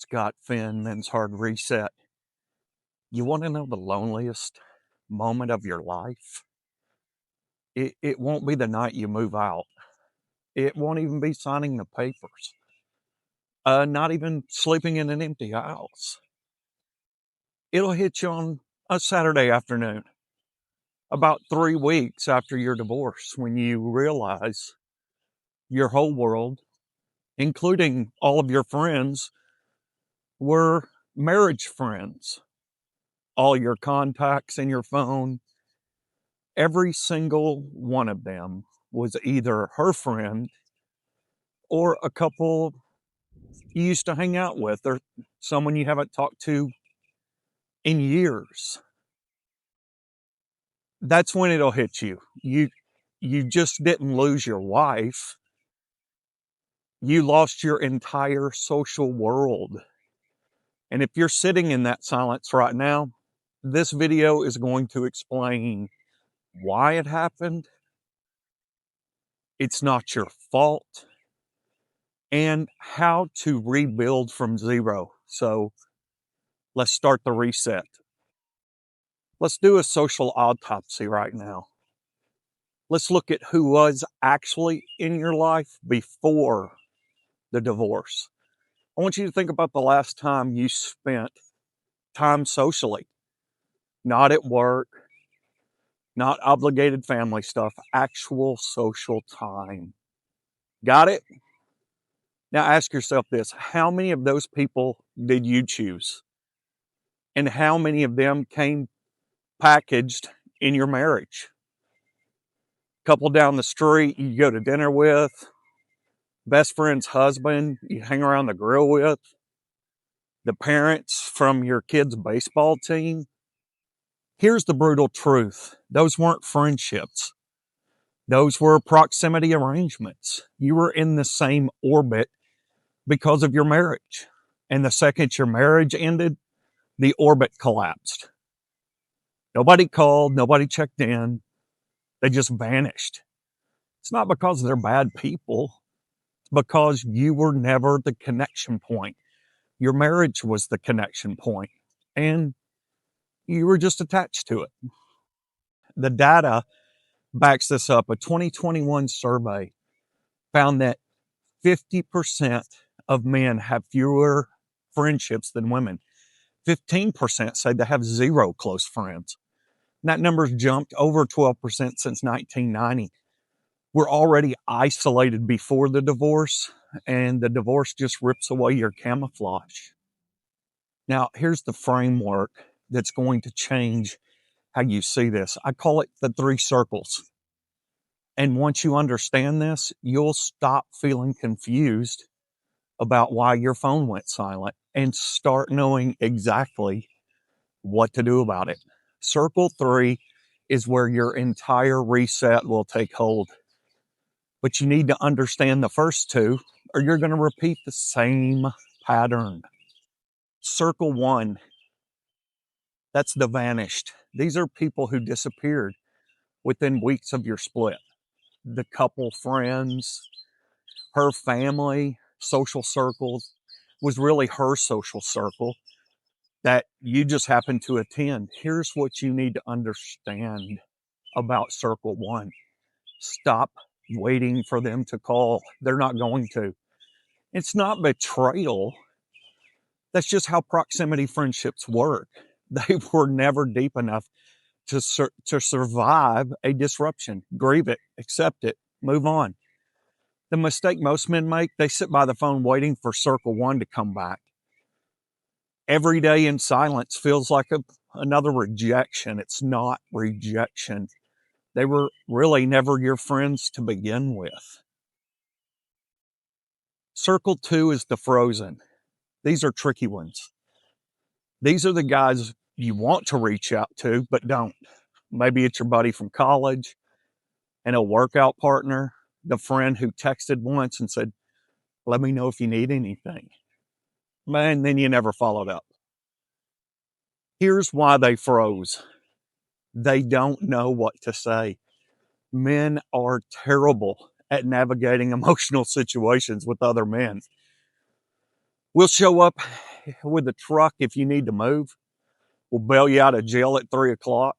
Scott Finn, Men's Hard Reset. You want to know the loneliest moment of your life? It won't be the night you move out. It won't even be signing the papers. Not even sleeping in an empty house. It'll hit you on a Saturday afternoon, about 3 weeks after your divorce, when you realize your whole world, including all of your friends, were marriage friends. All your contacts in your phone, every single one of them was either her friend or a couple you used to hang out with or someone you haven't talked to in years. That's when it'll hit you. You just didn't lose your wife. You lost your entire social world. And if you're sitting in that silence right now, this video is going to explain why it happened. It's not your fault. And how to rebuild from zero. So let's start the reset. Let's do a social autopsy right now. Let's look at who was actually in your life before the divorce. I want you to think about the last time you spent time socially, not at work, not obligated family stuff, actual social time. Got it? Now ask yourself this: how many of those people did you choose? And how many of them came packaged in your marriage? Couple down the street you go to dinner with, best friend's husband you hang around the grill with, the parents from your kids' baseball team. Here's the brutal truth: those weren't friendships. Those were proximity arrangements. You were in the same orbit because of your marriage. And the second your marriage ended, the orbit collapsed. Nobody called, nobody checked in. They just vanished. It's not because they're bad people. It's because you were never the connection point. Your marriage was the connection point, and you were just attached to it. The data backs this up. A 2021 survey found that 50% of men have fewer friendships than women. 15% say they have zero close friends. And that number's jumped over 12% since 1990. We're already isolated before the divorce, and the divorce just rips away your camouflage. Now, here's the framework that's going to change how you see this. I call it the 3 circles. And once you understand this, you'll stop feeling confused about why your phone went silent and start knowing exactly what to do about it. Circle 3 is where your entire reset will take hold. But you need to understand the first 2, or you're going to repeat the same pattern. Circle 1, that's the vanished. These are people who disappeared within weeks of your split. The couple friends, her family, social circles was really her social circle that you just happened to attend. Here's what you need to understand about circle 1. Stop waiting for them to call. They're not going to. It's not betrayal. That's just how proximity friendships work. They were never deep enough to survive a disruption. Grieve it, accept it, move on. The mistake most men make, they sit by the phone waiting for circle 1 to come back. Every day in silence feels like another rejection. It's not rejection. They were really never your friends to begin with. Circle 2 is the frozen. These are tricky ones. These are the guys you want to reach out to, but don't. Maybe it's your buddy from college and a workout partner, the friend who texted once and said, "Let me know if you need anything." Man, then you never followed up. Here's why they froze. They don't know what to say. Men are terrible at navigating emotional situations with other men. We'll show up with the truck if you need to move. We'll bail you out of jail at 3 o'clock.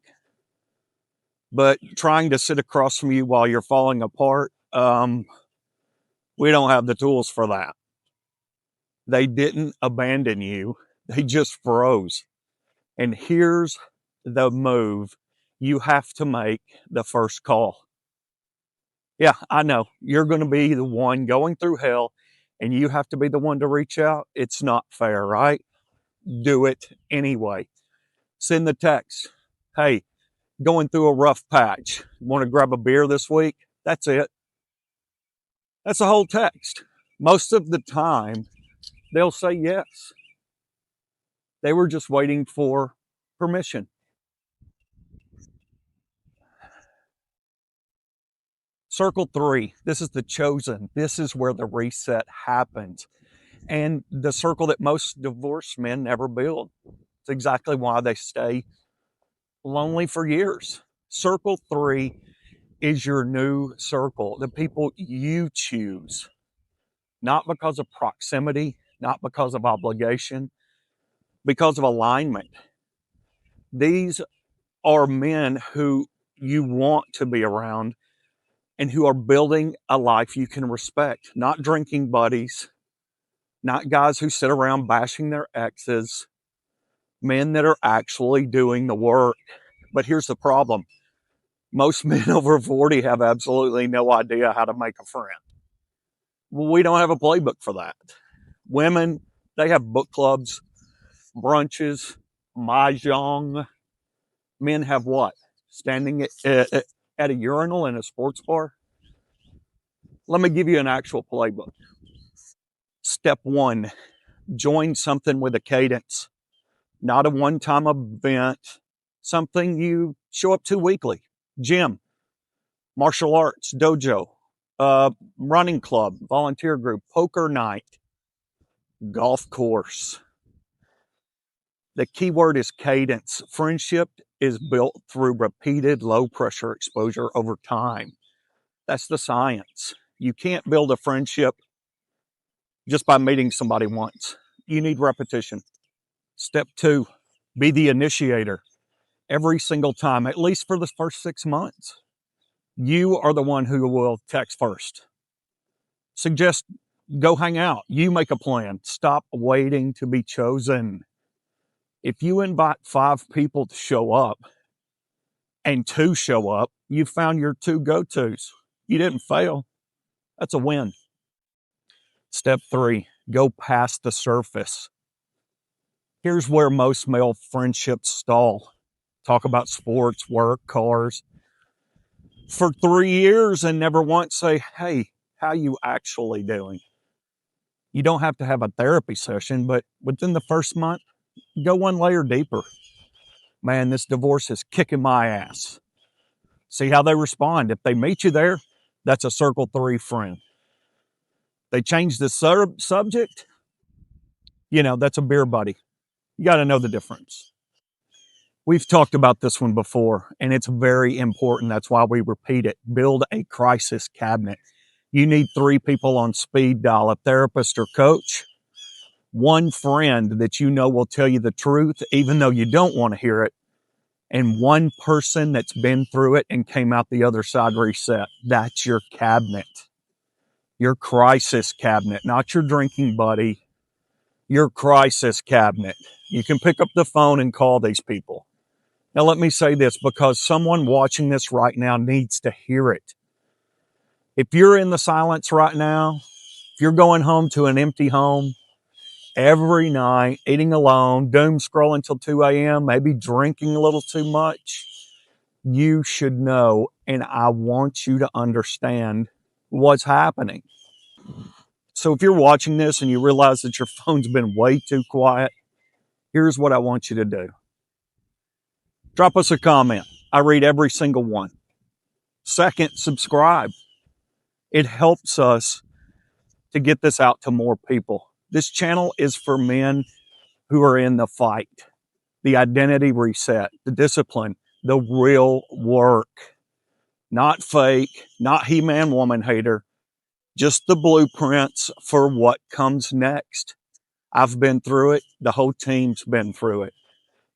But trying to sit across from you while you're falling apart, we don't have the tools for that. They didn't abandon you. They just froze. And here's the move. You have to make the first call. Yeah, I know. You're going to be the one going through hell and you have to be the one to reach out. It's not fair, right? Do it anyway. Send the text. Hey, going through a rough patch. Want to grab a beer this week? That's it. That's the whole text. Most of the time, they'll say yes. They were just waiting for permission. Circle 3. This is the chosen. This is where the reset happens. And the circle that most divorced men never build. It's exactly why they stay lonely for years. Circle 3 is your new circle, the people you choose, not because of proximity, not because of obligation, because of alignment. These are men who you want to be around and who are building a life you can respect, not drinking buddies, not guys who sit around bashing their exes, men that are actually doing the work. But here's the problem. Most men over 40 have absolutely no idea how to make a friend. Well, we don't have a playbook for that. Women, they have book clubs, brunches, mahjong. Men have what? Standing at a urinal in a sports bar? Let me give you an actual playbook. Step 1, join something with a cadence, not a one-time event, something you show up to weekly. Gym, martial arts, dojo, running club, volunteer group, poker night, golf course. The key word is cadence. Friendship is built through repeated low pressure exposure over time. That's the science. You can't build a friendship just by meeting somebody once. You need repetition. Step 2, be the initiator every single time, at least for the first 6 months. You are the one who will text first. Suggest go hang out. You make a plan. Stop waiting to be chosen. If you invite 5 people to show up and 2 show up, you found your 2 go-tos. You didn't fail. That's a win. Step 3, go past the surface. Here's where most male friendships stall. Talk about sports, work, cars for 3 years and never once say, hey, how you actually doing? You don't have to have a therapy session, but within the first month, go one layer deeper. Man, this divorce is kicking my ass. See how they respond. If they meet you there, that's a circle 3 friend. They change the subject, that's a beer buddy. You got to know the difference. We've talked about this one before, and it's very important. That's why we repeat it. Build a crisis cabinet. You need 3 people on speed dial, a therapist or coach, 1 friend that you know will tell you the truth, even though you don't want to hear it, and 1 person that's been through it and came out the other side reset. That's your cabinet, your crisis cabinet, not your drinking buddy, your crisis cabinet. You can pick up the phone and call these people. Now, let me say this because someone watching this right now needs to hear it. If you're in the silence right now, if you're going home to an empty home every night, eating alone, doom scrolling till 2 a.m., maybe drinking a little too much, you should know, and I want you to understand what's happening. So if you're watching this and you realize that your phone's been way too quiet, here's what I want you to do. Drop us a comment. I read every single one. Second, subscribe. It helps us to get this out to more people. This channel is for men who are in the fight, the identity reset, the discipline, the real work. Not fake, not he-man, woman hater, just the blueprints for what comes next. I've been through it. The whole team's been through it.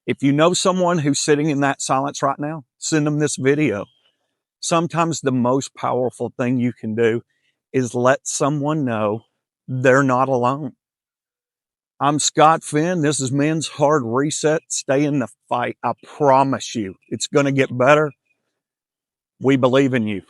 If you know someone who's sitting in that silence right now, send them this video. Sometimes the most powerful thing you can do is let someone know they're not alone. I'm Scott Finn. This is Men's Hard Reset. Stay in the fight. I promise you, it's going to get better. We believe in you.